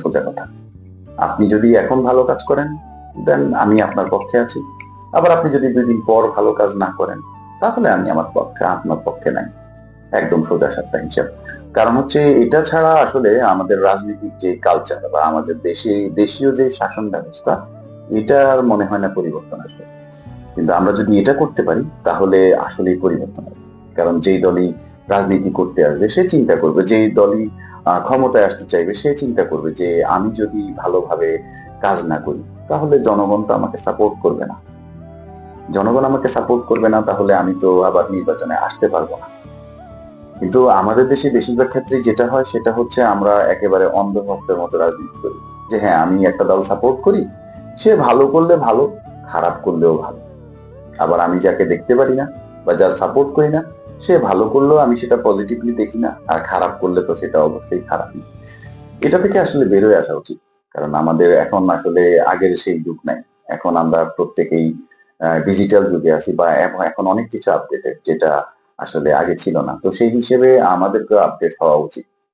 সোজা কথা। আপনি যদি এখন ভালো কাজ করেন, দেন আমি আপনার পক্ষে আছি। আবার আপনি যদি 2 দিন পর ভালো কাজ না করেন, তাহলে আমি আপনার পক্ষে নাই। একদম সোজা সাপটা হিসাব। কারণ হচ্ছে এটা ছাড়া আসলে আমাদের রাজনৈতিক যে কালচার বা আমাদের দেশীয় যে শাসন ব্যবস্থা, এটার মনে হয় না পরিবর্তন আসবে। কিন্তু আমরা যদি এটা করতে পারি, তাহলে আসলেই পরিবর্তন হবে। কারণ যেই দলই রাজনীতি করতে আসবে সে চিন্তা করবে, যেই দলই ক্ষমতায় আসতে চাইবে সে চিন্তা করবে যে আমি যদি ভালোভাবে কাজ না করি, তাহলে জনগণ তো আমাকে সাপোর্ট করবে না। জনগণ আমাকে সাপোর্ট করবে না, তাহলে আমি তো আবার নির্বাচনে আসতে পারবো না। কিন্তু আমাদের দেশে বেশিরভাগ ক্ষেত্রে যেটা হয় সেটা হচ্ছে আমরা একেবারে অন্ধভক্তের মতো রাজনীতি করি। যে হ্যাঁ, আমি একটা দল সাপোর্ট করি, সে ভালো করলে ভালো, খারাপ করলেও ভালো। আবার আমি যাকে দেখতে পারি না বা যার সাপোর্ট করি না, সে ভালো করলেও আমি সেটা পজিটিভলি দেখি না, আর খারাপ করলে তো সেটা অবশ্যই খারাপই। এটা থেকে আসলে বেরোয় আসা উচিত। কারণ আমাদের এখন আসলে আগের সেই যুগ নাই। এখন আমরা প্রত্যেকেই ডিজিটাল যুগে আছি, বা এখন অনেক কিছু আপডেটেড, যেটা আসলে আগে ছিল না। তো সেই হিসেবে আমাদেরকে আপডেট হওয়া উচিত।